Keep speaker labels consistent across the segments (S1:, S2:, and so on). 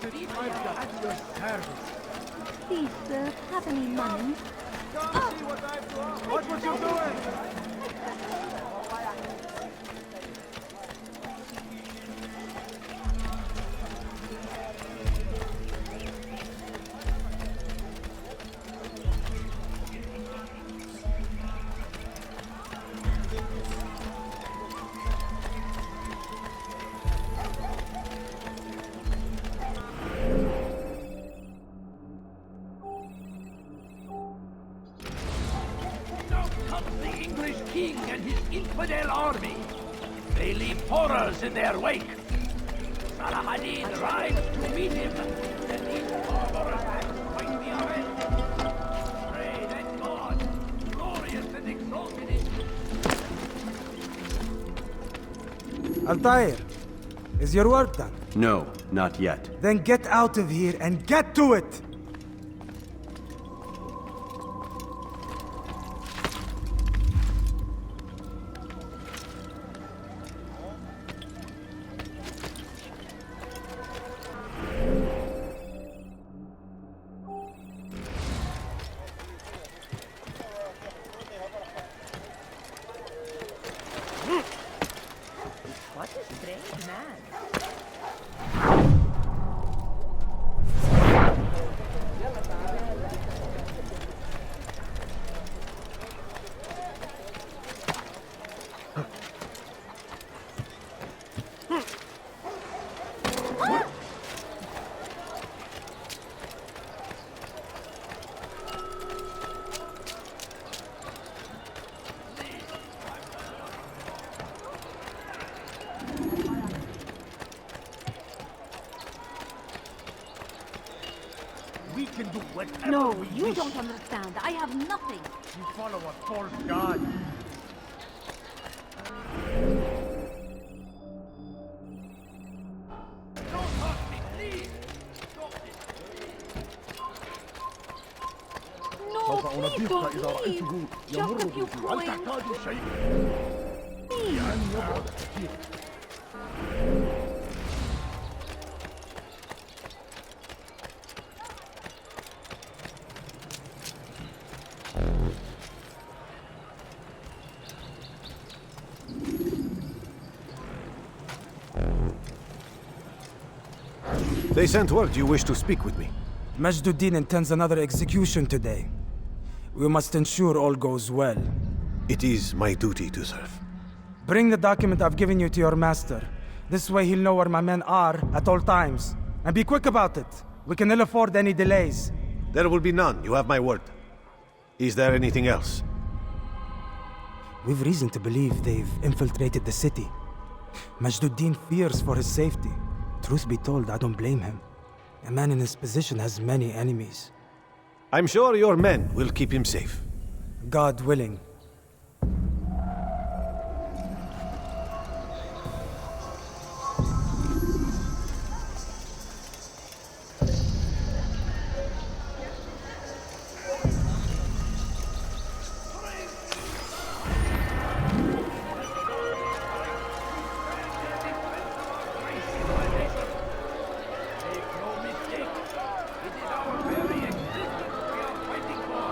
S1: At your service.
S2: Please, sir, have any money?
S1: What was you doing?
S3: The English king and his infidel army. They leave horrors in their wake. Salah ad-Din rides to meet him, and these barbarous acts fight the arrest. Pray that God, glorious and exalted is...
S4: Altair, is your work done?
S5: No, not yet.
S4: Then get out of here and get to it!
S2: What a strange man.
S1: We can do whatever
S2: No,
S1: we
S2: you
S1: wish.
S2: don't understand. I have nothing.
S1: You follow a false god.
S3: Don't hurt me, please! Stop this!
S2: No, please don't leave. Just a few coins. Please.
S6: They sent word you wish to speak with me.
S4: Majd Addin intends another execution today. We must ensure all goes well.
S6: It is my duty to serve.
S4: Bring the document I've given you to your master. This way he'll know where my men are at all times. And be quick about it. We can ill afford any delays.
S6: There will be none, you have my word. Is there anything else?
S4: We've reason to believe they've infiltrated the city. Majd Addin fears for his safety. Truth be told, I don't blame him. A man in his position has many enemies.
S6: I'm sure your men will keep him safe.
S4: God willing.
S3: Make no mistake, it is our very existence we are fighting for.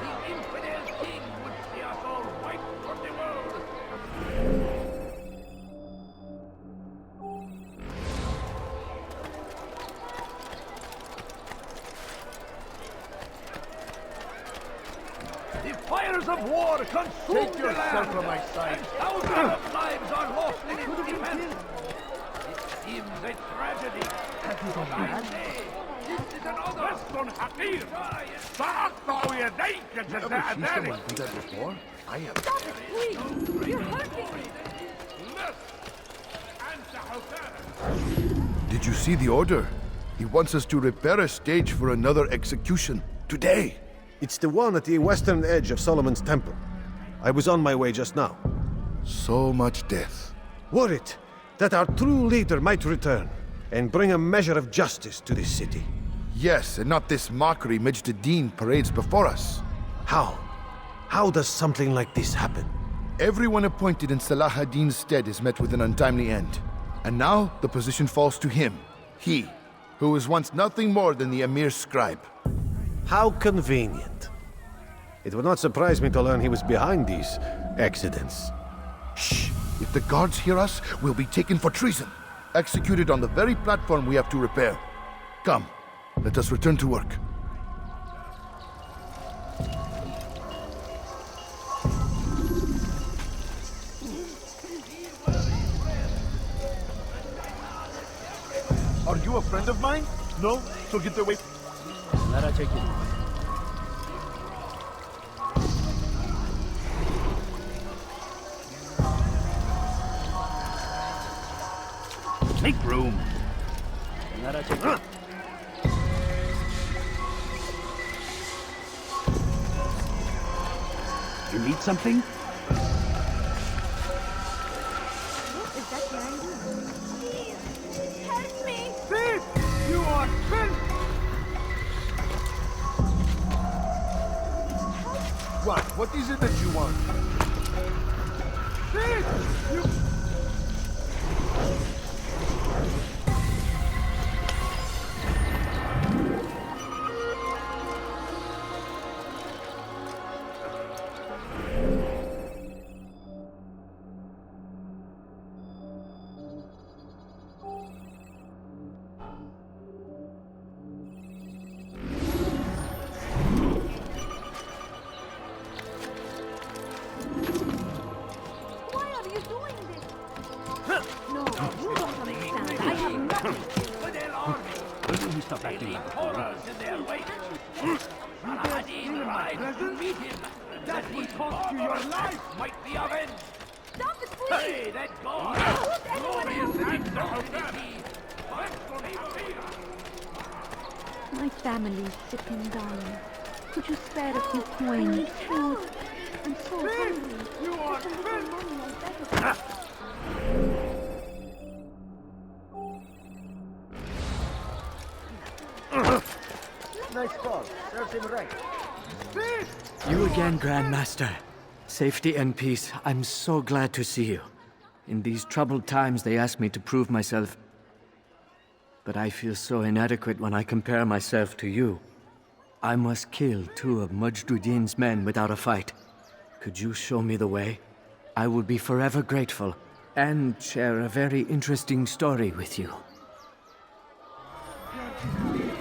S3: The infidel king would see us all wiped from the world. The fires of war consume
S1: Take
S3: the
S1: yourself
S3: land,
S1: from my sight.
S3: and thousands of lives are lost in its defense. It seems a tragedy. But I say, this is another. Desmond Miles.
S2: Stop it, please. You're hurting me.
S7: Did you see the order? He wants us to repair a stage for another execution. Today!
S6: It's the one at the western edge of Solomon's Temple. I was on my way just now.
S7: So much death.
S6: Worried that our true leader might return and bring a measure of justice to this city.
S7: Yes, and not this mockery Majd Addin parades before us.
S6: How? How does something like this happen?
S7: Everyone appointed in Salah ad-Din's stead is met with an untimely end. And now the position falls to him. He, who was once nothing more than the Emir's scribe.
S6: How convenient. It would not surprise me to learn he was behind these accidents.
S7: Shh! If the guards hear us, we'll be taken for treason. Executed on the very platform we have to repair. Come, let us return to work.
S5: Are you a friend of mine? No? So get away.
S1: Let her take it.
S3: Make room.
S1: Let her take it.
S3: You need something?
S2: Is that Randy? Please, help me!
S1: Thief! You are filth!
S5: What is it that you want?
S1: Thief! You...
S2: Why are you doing this? No, you don't understand. I have nothing.
S3: Infidel army. Where do we stop
S1: They
S3: acting
S1: leave
S3: like
S1: horrors in their wake. Salah ad-Din rides to meet him. That will cost you your life. Might be avenged.
S2: Stop it, please!
S1: Hey, that God!
S2: Put anyone
S1: Glorious
S2: else.
S1: and exalted is he. Fight for me, fear.
S2: My family is sick and dying. Could you spare a few coins? Food? I'm so hungry.
S1: You are
S2: With a little
S1: filth.
S2: money, I better...
S1: Nice call. Serves him right.
S8: You again, Grandmaster. Safety and peace. I'm so glad to see you. In these troubled times, they ask me to prove myself. But I feel so inadequate when I compare myself to you. I must kill 2 of Majd Addin's men without a fight. Could you show me the way? I will be forever grateful, and share a very interesting story with you.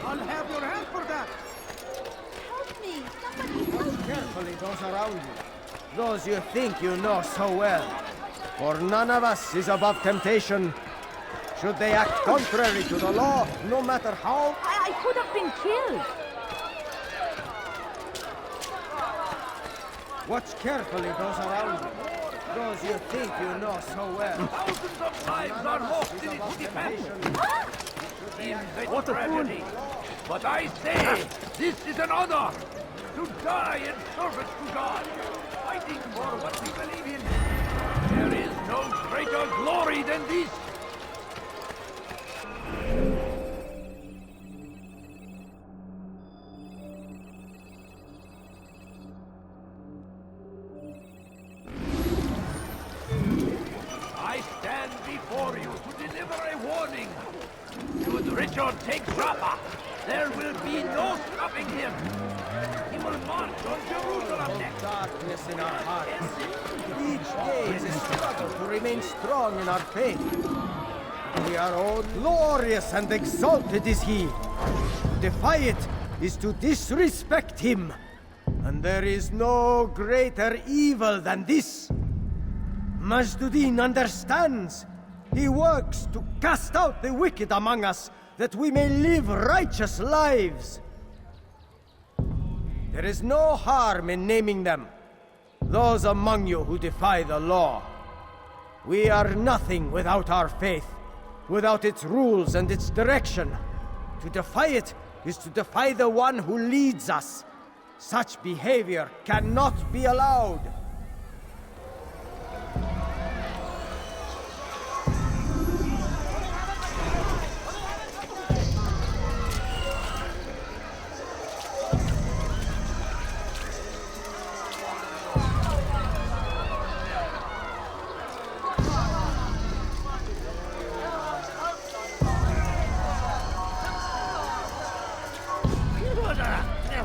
S1: I'll have your help for that.
S2: Help me! Somebody help me!
S9: Carefully, those around you. Those you think you know so well. For none of us is above temptation. Should they act contrary to the law, no matter how...
S2: I could have been killed!
S9: Watch carefully those around you. Those you think you know so well.
S3: Thousands of lives
S9: None
S3: are
S9: of us
S3: lost
S9: is
S3: in its
S9: above
S3: defense.
S9: temptation.
S3: What a tragedy. But I say, this is an honor. To die in service to God. Fighting for what we believe in. There is no greater glory than this. I stand before you to deliver a warning. Should Richard take Joppa, there will be no stopping him. He will march on Jerusalem next.
S9: Darkness in our hearts. Each day is a struggle to remain strong in our faith. We are all glorious and exalted is he. To defy it is to disrespect him. And there is no greater evil than this. Majd Addin understands. He works to cast out the wicked among us, that we may live righteous lives. There is no harm in naming them. Those among you who defy the law. We are nothing without our faith, without its rules and its direction. To defy it is to defy the one who leads us. Such behavior cannot be allowed.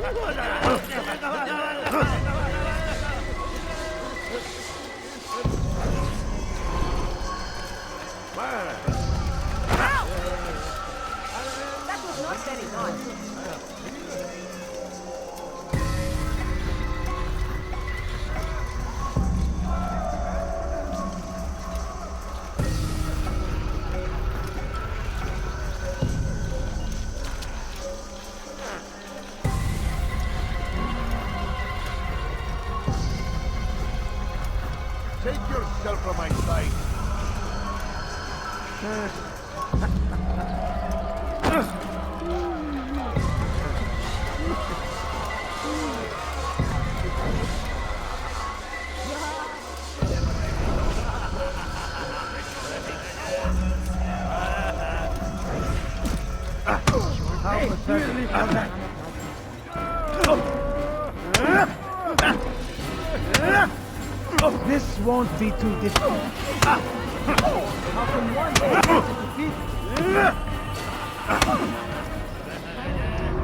S2: That was not very nice.
S5: Take yourself from my sight.
S9: This won't be too difficult. How can one defeat?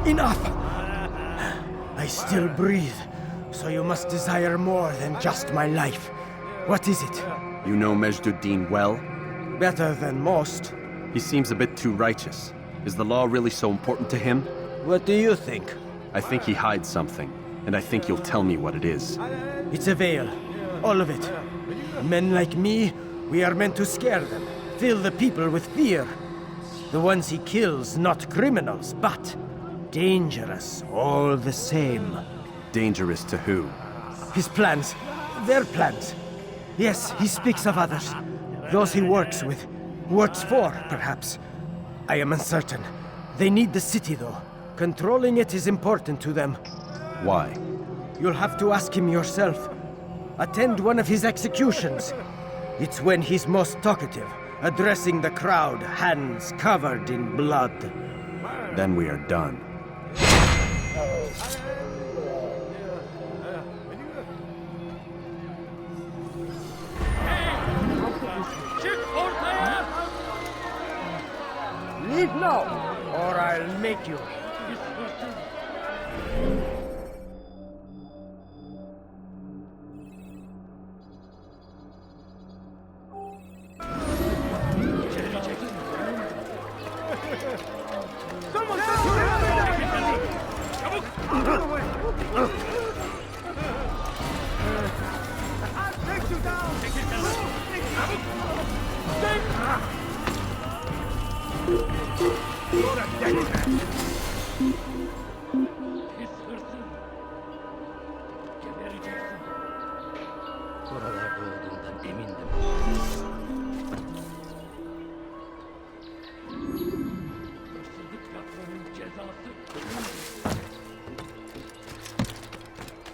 S9: Enough! I still breathe, so you must desire more than just my life. What is it?
S10: You know Majd Addin well?
S9: Better than most.
S10: He seems a bit too righteous. Is the law really so important to him?
S9: What do you think?
S10: I think he hides something, and I think you'll tell me what it is.
S9: It's a veil. All of it. Men like me, we are meant to scare them, fill the people with fear. The ones he kills, not criminals, but dangerous all the same.
S10: Dangerous to who?
S9: His plans, their plans. Yes, he speaks of others. Those he works with, works for, perhaps. I am uncertain. They need the city, though. Controlling it is important to them.
S10: Why?
S9: You'll have to ask him yourself. Attend one of his executions. It's when he's most talkative, addressing the crowd, hands covered in blood.
S10: Then we are done.
S9: Leave now, or I'll make you.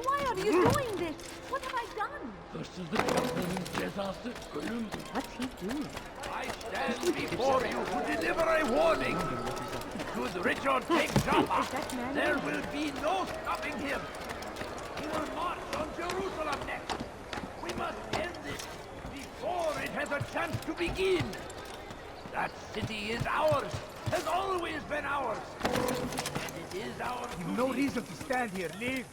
S2: Why are you doing this? What have I done? What's he doing?
S3: I stand before you to deliver a warning. Should Richard take Jaffa, there will be no stopping him. He will march on Jerusalem next. We must end this before it has a chance to begin. That city is ours, has always been ours. And it is our duty.
S5: No reason to stand here. Leave.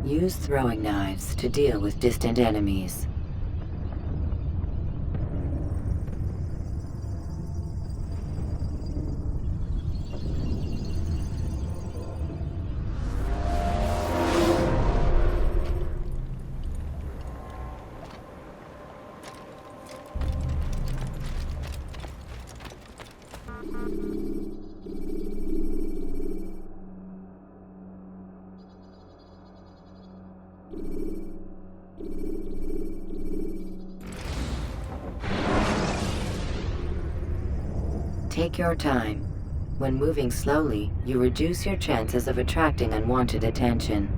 S11: Use throwing knives to deal with distant enemies. Take your time. When moving slowly, you reduce your chances of attracting unwanted attention.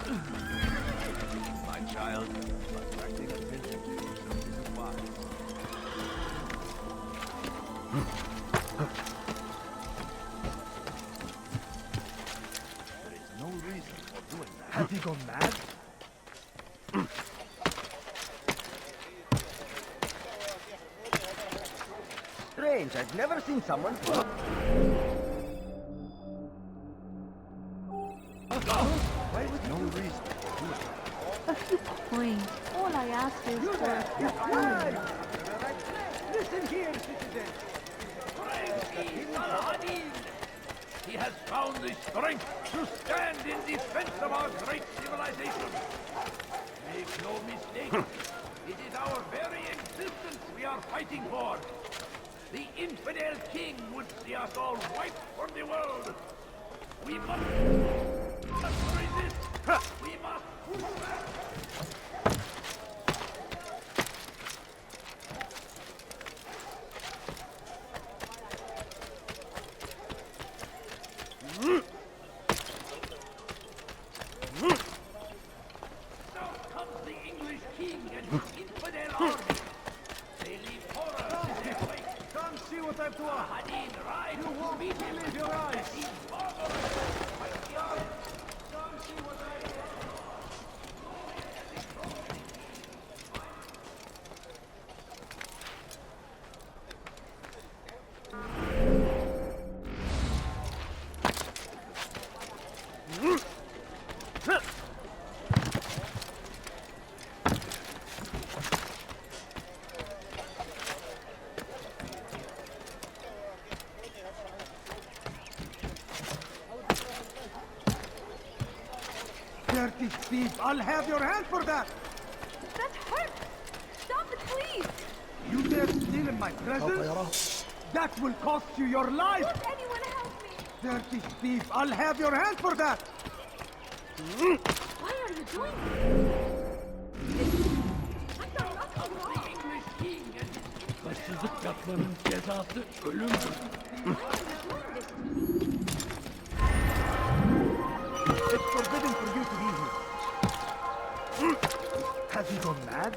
S3: My child, attracting attention to yourself isn't wise. There is no reason for doing that.
S5: Has he gone mad?
S9: Strange, I've never seen someone.
S5: Why would no reason for doing that?
S2: A few coins. All I ask is for a few coins.
S9: Listen here, citizen.
S3: Majd Addin! He has found the strength to stand in defense of our great civilization. Make no mistake, it is our very existence we are fighting for. The infidel king would see us all wiped from the world. We must resist. We must push back. Now comes the English king and his infidel army. They leave horror in their wake.
S5: Come see what I've done.
S3: Addin, ride
S5: You
S3: to
S5: won't
S3: meet him.
S5: believe your eyes.
S3: He's barbarous. Fight the odds.
S5: Come see what I've done. Dirty thief! I'll have your hand for that!
S2: That hurt! Stop it, please!
S5: You dare steal in my presence? That will cost you your life!
S2: Won't anyone help me?
S5: Dirty thief! I'll have your hand for that!
S2: Why are you doing this? I've done nothing wrong.
S3: The English king and his başsızlık yapmanın cezası ölümdür.
S5: It's forbidden for you to be here. Has he gone mad?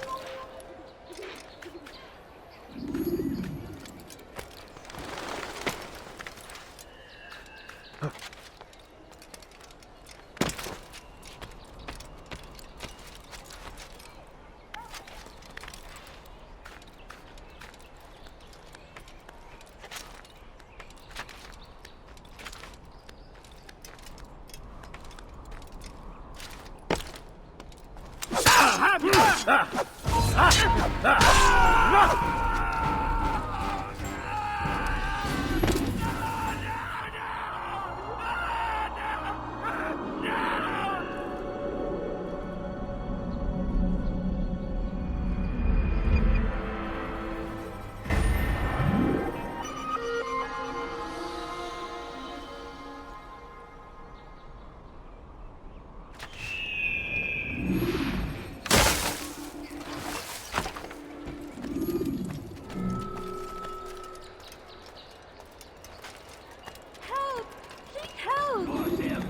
S2: Help! Please help!
S3: Force him!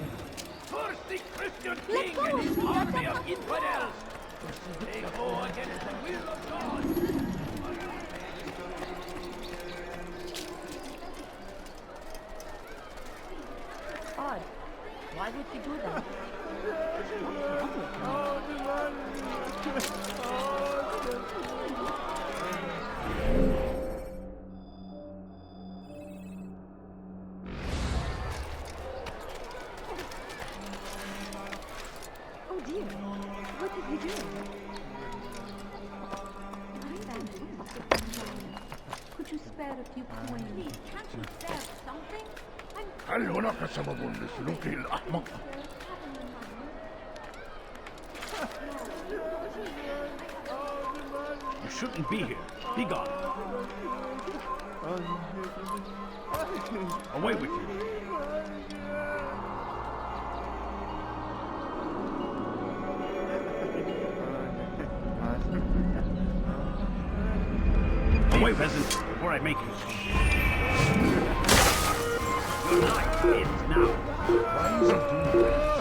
S3: Force the Christian king and his army of infidels! They go against the will of God!
S2: Odd. Why would you do that? Oh dear. What did he do? Could you spare a few coins? Please, can't you spare something?
S3: هل هناك سبب لسلوكه الأحمق؟ You shouldn't be here. Be gone. Away with you. Away, peasant, before I make you. Your life ends now.
S5: Why is he doing that?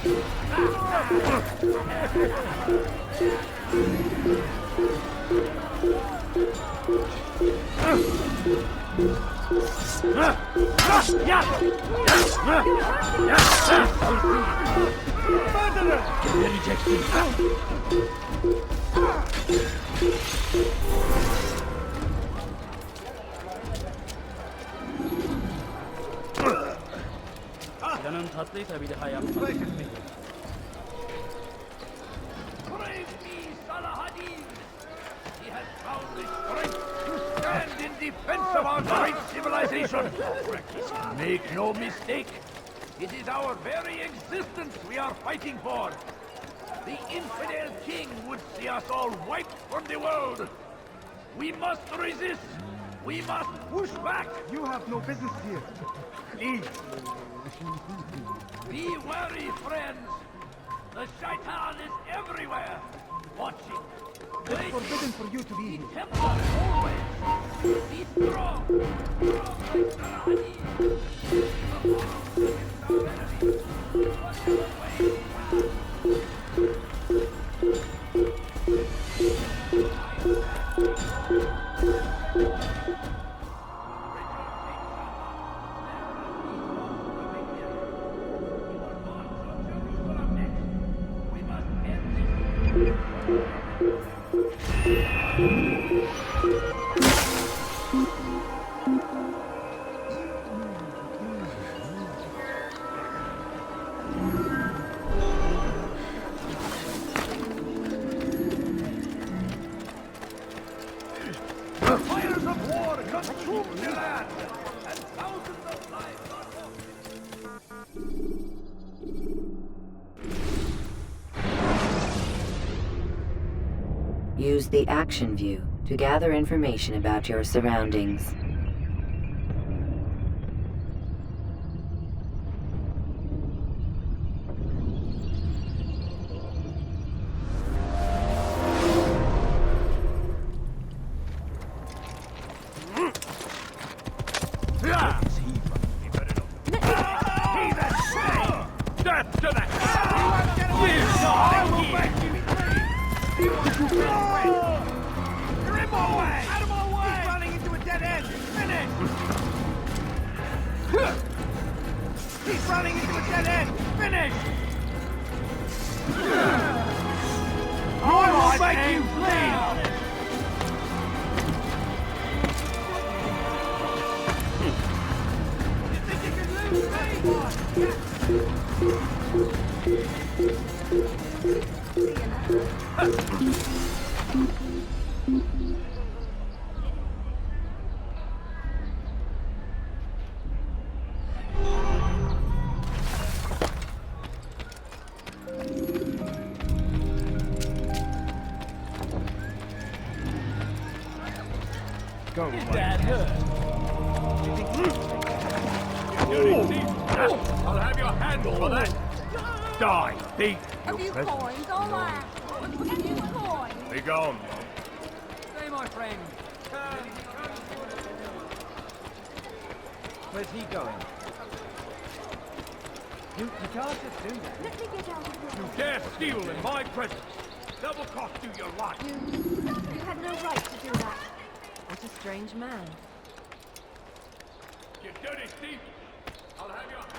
S1: Canın tatlıysa bir daha yapma.
S3: Praise me, Salah Addin! He has found the strength to stand in defense of our great civilization. Make no mistake, it is our very existence we are fighting for. The infidel king would see us all wiped from the world. We must resist. We must push back.
S5: You have no business here. Please.
S3: Be wary, friends. The shaitan is everywhere, watching.
S5: It's forbidden for you to be
S3: The
S5: here.
S3: Templars always. Be strong. Strong like Salah Addin. Against our enemies. Whatever way. We must end this. The fires of war consume the land, and thousands of lives are lost.
S11: Use the action view to gather information about your surroundings.
S3: Death to the you I will make you You're in my way! Out of my way! He's running into a dead end! Finish! He's running into a dead end! Finish! I will make you bleed! You think you can lose me?
S5: Go away.
S3: Dad hurt. I'll have your hands for that. Die, thief.
S2: A few coins, all right. A few coins.
S3: Be gone.
S1: Say, my friend.
S9: Where's he going? You can't just do that.
S2: Let me get out of here.
S3: You dare steal in my presence. Double cost you your life.
S2: You had no right to do that.
S12: What a strange man.
S3: You dirty thief. I'll have your hands.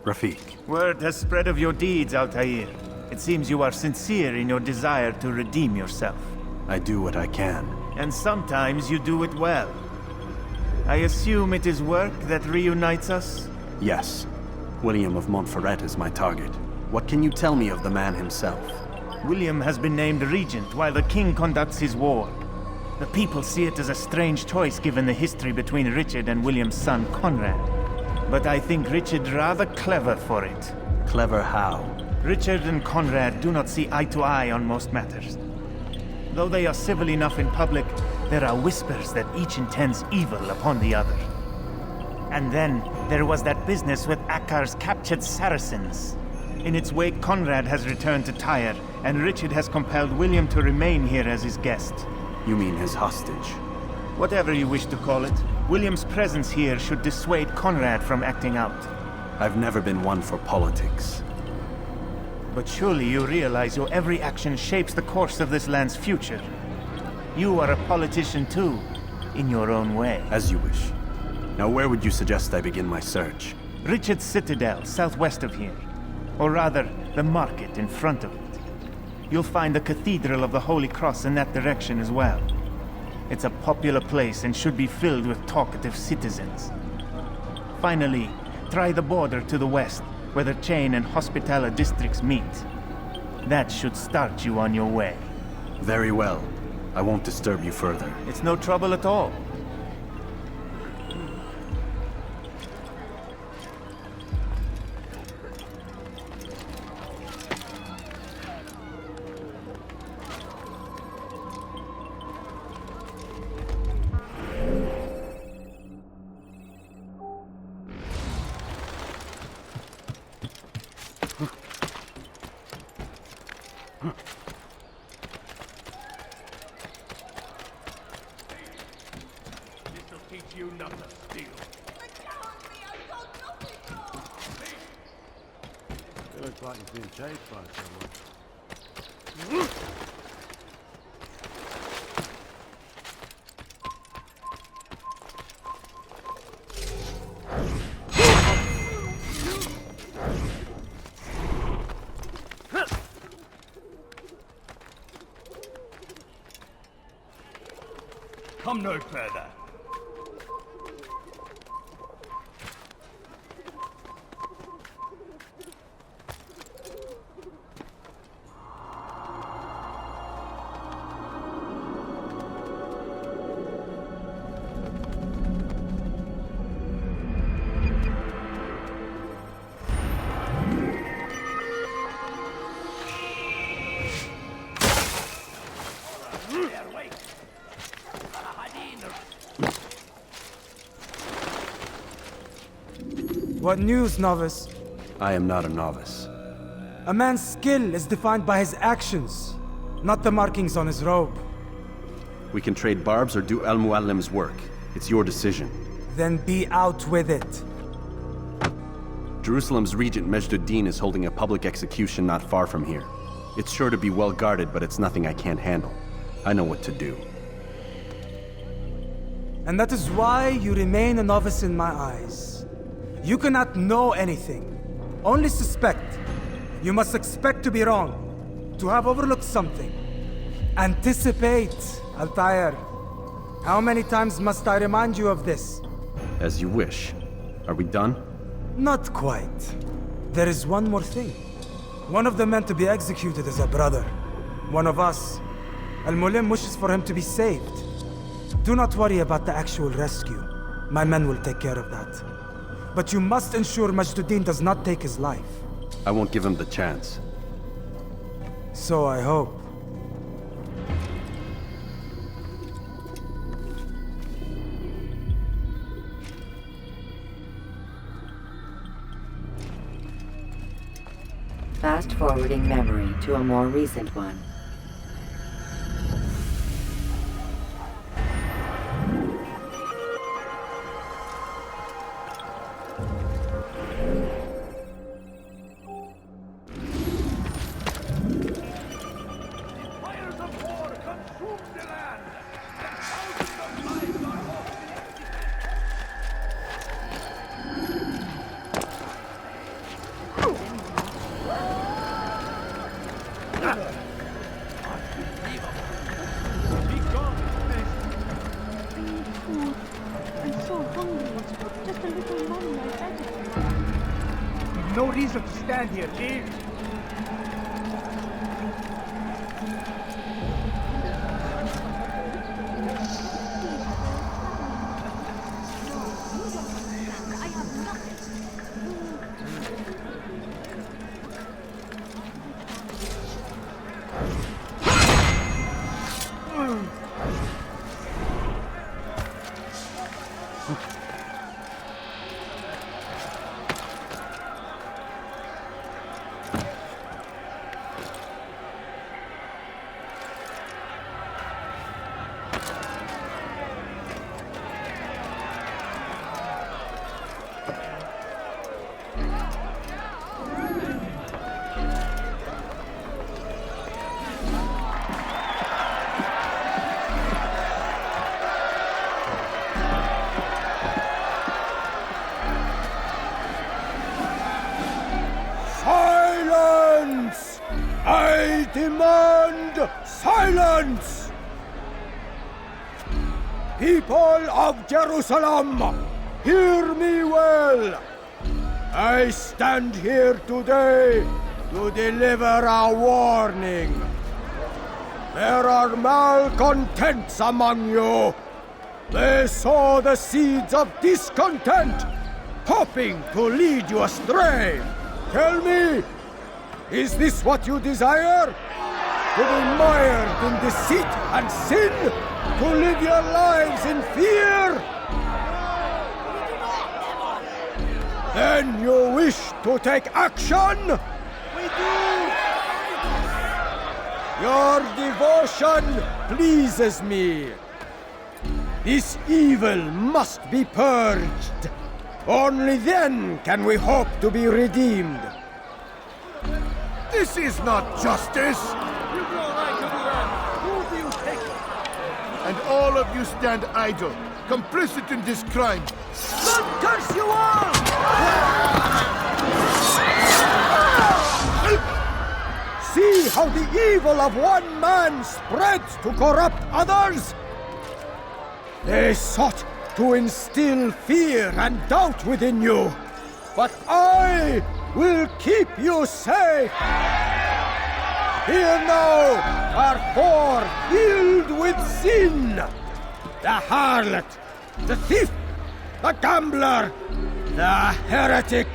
S10: Rafiq,
S13: Word has spread of your deeds, Altair. It seems you are sincere in your desire to redeem yourself.
S10: I do what I can.
S13: And sometimes you do it well. I assume it is work that reunites us?
S10: Yes. William of Montferrat is my target. What can you tell me of the man himself?
S13: William has been named regent while the king conducts his war. The people see it as a strange choice given the history between Richard and William's son Conrad. But I think Richard rather clever for it.
S10: Clever how?
S13: Richard and Conrad do not see eye to eye on most matters. Though they are civil enough in public, there are whispers that each intends evil upon the other. And then there was that business with Akkar's captured Saracens. In its wake, Conrad has returned to Tyre, and Richard has compelled William to remain here as his guest.
S10: You mean his hostage?
S13: Whatever you wish to call it, William's presence here should dissuade Conrad from acting out.
S10: I've never been one for politics.
S13: But surely you realize your every action shapes the course of this land's future. You are a politician too, in your own way.
S10: As you wish. Now where would you suggest I begin my search?
S13: Richard's Citadel, southwest of here. Or rather, the market in front of it. You'll find the Cathedral of the Holy Cross in that direction as well. It's a popular place and should be filled with talkative citizens. Finally, try the border to the west, where the Chain and Hospitaller districts meet. That should start you on your way.
S10: Very well. I won't disturb you further.
S13: It's no trouble at all.
S6: Like he's being chased by someone.
S3: Come no further.
S4: What news, novice?
S10: I am not a novice.
S4: A man's skill is defined by his actions, not the markings on his robe.
S10: We can trade barbs or do Al-Muallim's work. It's your decision.
S4: Then be out with it.
S10: Jerusalem's regent Majd Addin is holding a public execution not far from here. It's sure to be well guarded, but it's nothing I can't handle. I know what to do.
S4: And that is why you remain a novice in my eyes. You cannot know anything, only suspect. You must expect to be wrong, to have overlooked something. Anticipate, Altair. How many times must I remind you of this?
S10: As you wish. Are we done?
S4: Not quite. There is one more thing. One of the men to be executed is a brother. One of us. Al-Mulim wishes for him to be saved. Do not worry about the actual rescue. My men will take care of that. But you must ensure Majd Addin does not take his life.
S10: I won't give him the chance.
S4: So I hope.
S11: Fast-forwarding memory to a more recent one.
S5: No reason to stand here. Leave.
S9: demand silence! People of Jerusalem, hear me well! I stand here today to deliver a warning. There are malcontents among you. They sow the seeds of discontent, hoping to lead you astray. Tell me, is this what you desire? To be mired in deceit and sin? To live your lives in fear? Then you wish to take action? We do! Your devotion pleases me. This evil must be purged. Only then can we hope to be redeemed.
S7: This is not justice! And all of you stand idle, complicit in this crime.
S9: God curse you all! See how the evil of one man spreads to corrupt others? They sought to instill fear and doubt within you, but I will keep you safe. Here now are four filled with sin. The harlot, the thief, the gambler, the heretic.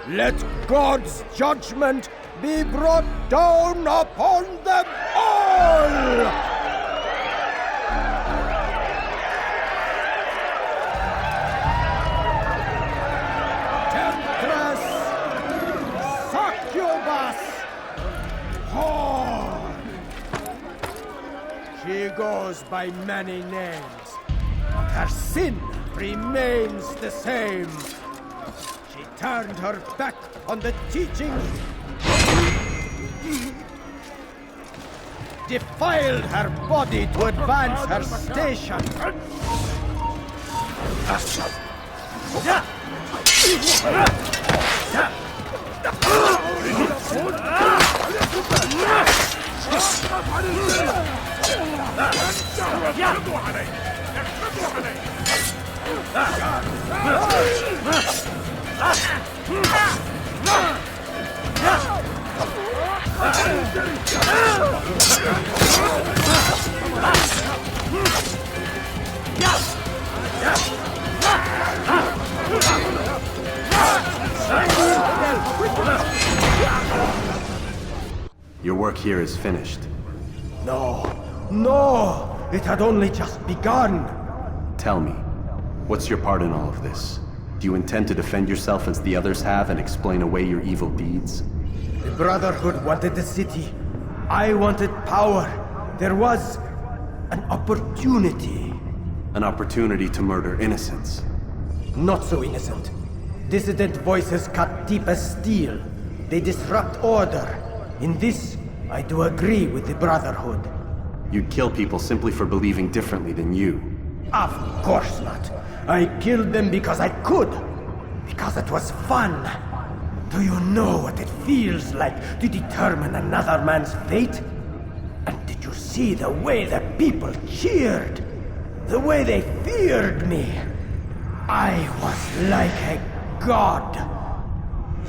S9: Let God's judgment be brought down upon them all! Templars, succubus, whore. She goes by many names, but her sin remains the same. She turned her back on the teachings, defiled her body to advance her station.
S10: Your work here is finished.
S9: No, it had only just begun.
S10: Tell me, what's your part in all of this? Do you intend to defend yourself as the others have and explain away your evil deeds?
S9: The Brotherhood wanted the city. I wanted power. There was an opportunity.
S10: An opportunity to murder innocents.
S9: Not so innocent. Dissident voices cut deep as steel. They disrupt order. In this, I do agree with the Brotherhood.
S10: You'd kill people simply for believing differently than you.
S9: Of course not. I killed them because I could. Because it was fun. Do you know what it feels like to determine another man's fate? And did you see the way the people cheered? The way they feared me? I was like a god.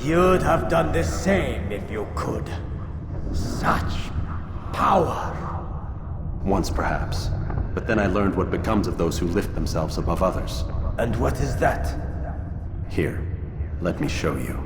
S9: You'd have done the same if you could. Such power.
S10: Once perhaps. But then I learned what becomes of those who lift themselves above others.
S9: And what is that?
S10: Here, let me show you.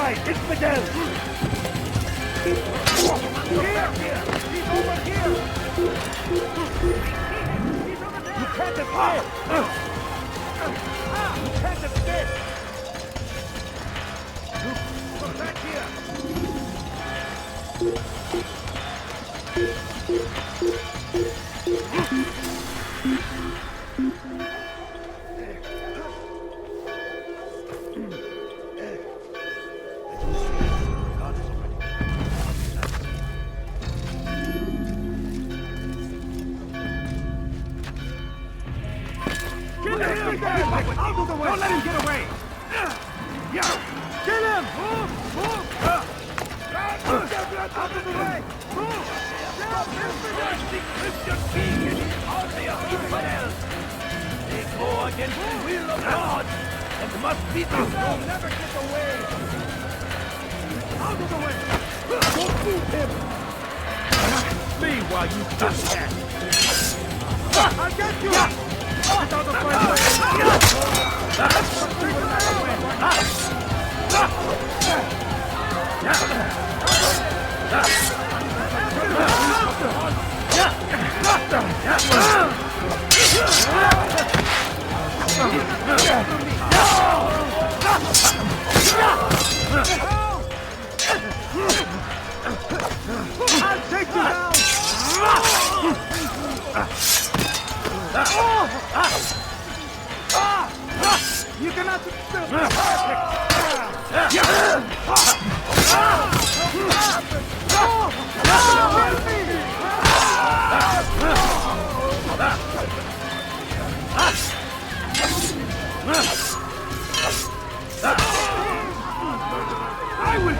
S3: right, infidel! Here! He's over here! You can't escape! You can't escape! Come back here! Out of the way! Don't let him get away! Kill him! Move! Move! Out of the way! Move! The Christian king and his army of infidels! They go against the will of God and must be destroyed! Never get away! Out of the way! Don't move him! Me while you do that! I'll get you! Get out of my way! I'll take you down! You cannot still I will.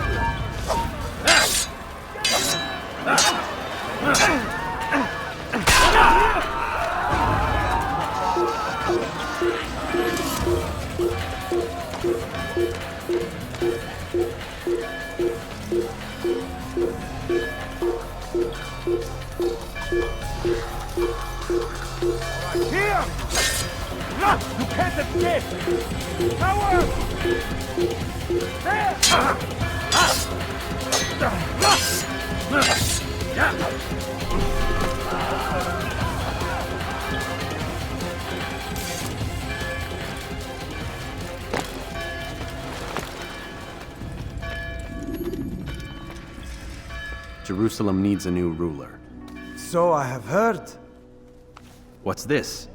S3: Here! Look! You can't escape! Power! There!
S10: Jerusalem needs a new ruler.
S4: So I have heard.
S10: What's this?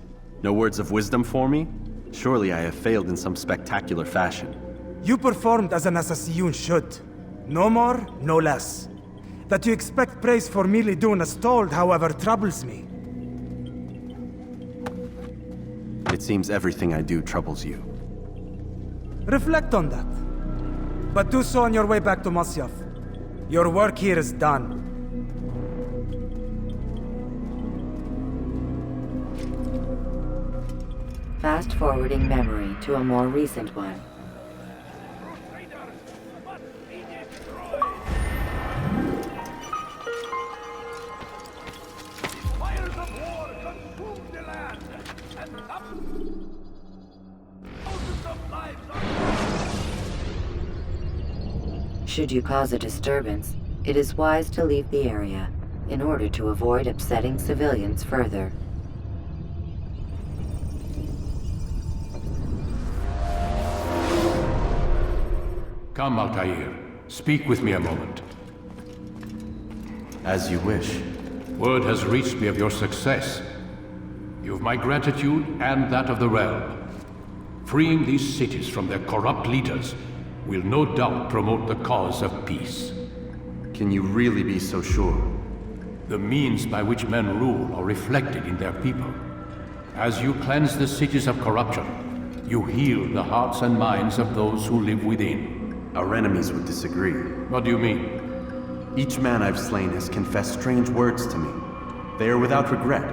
S10: No words of wisdom for me? Surely I have failed in some spectacular fashion.
S4: You performed as an assassin should. No more, no less. That you expect praise for merely doing as told, however, troubles me.
S10: It seems everything I do troubles you.
S4: Reflect on that. But do so on your way back to Masyaf. Your work here is done.
S11: Fast-forwarding memory to a more recent one.
S3: Fires of war consume the land, and thousands of lives are...
S11: Should you cause a disturbance, it is wise to leave the area in order to avoid upsetting civilians further.
S14: Come, Altair. Speak with me a moment.
S10: As you wish.
S14: Word has reached me of your success. You've my gratitude and that of the realm. Freeing these cities from their corrupt leaders will no doubt promote the cause of peace.
S10: Can you really be so sure?
S14: The means by which men rule are reflected in their people. As you cleanse the cities of corruption, you heal the hearts and minds of those who live within.
S10: Our enemies would disagree.
S14: What do you mean?
S10: Each man I've slain has confessed strange words to me. They are without regret.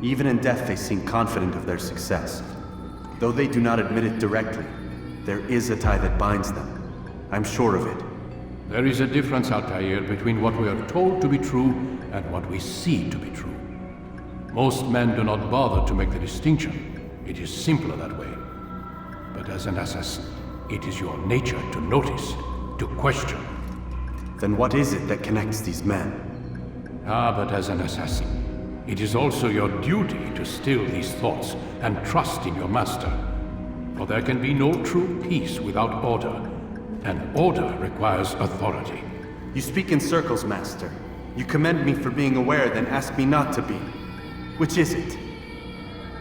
S10: Even in death they seem confident of their success. Though they do not admit it directly, there is a tie that binds them. I'm sure of it.
S14: There is a difference, Altair, between what we are told to be true and what we see to be true. Most men do not bother to make the distinction. It is simpler that way. But as an assassin, it is your nature to notice, to question.
S10: Then what is it that connects these men?
S14: But as an assassin, it is also your duty to still these thoughts and trust in your master. For there can be no true peace without order, and order requires authority.
S10: You speak in circles, Master. You commend me for being aware, then ask me not to be. Which is it?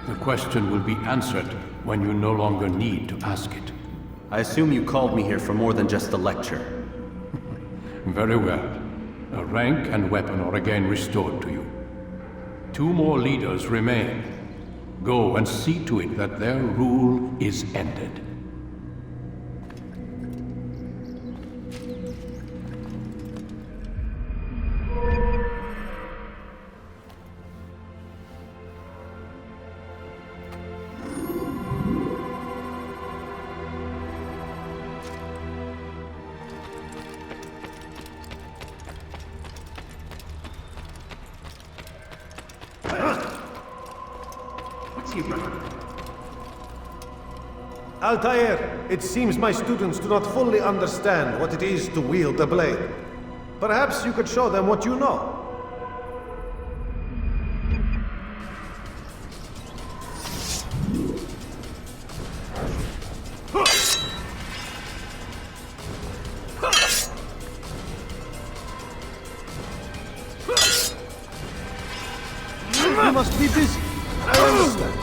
S14: The question will be answered when you no longer need to ask it.
S10: I assume you called me here for more than just a lecture.
S14: Very well. A rank and weapon are again restored to you. 2 more leaders remain. Go and see to it that their rule is ended.
S6: Altair, it seems my students do not fully understand what it is to wield the blade. Perhaps you could show them what you know.
S9: You must be busy.
S6: I understand.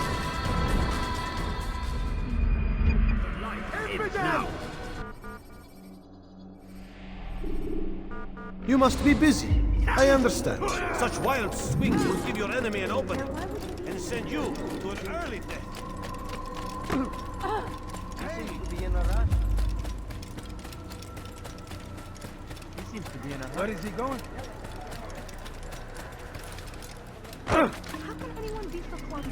S6: You must be busy. I understand.
S3: Such wild swings will give your enemy an opening and send you to an early death.
S9: He seems to be in a rush. Where is he going?
S2: How can anyone be so close?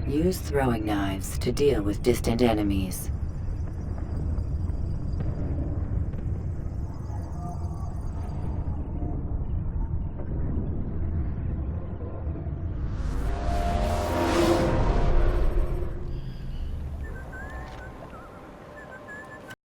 S11: Use throwing knives to deal with distant enemies.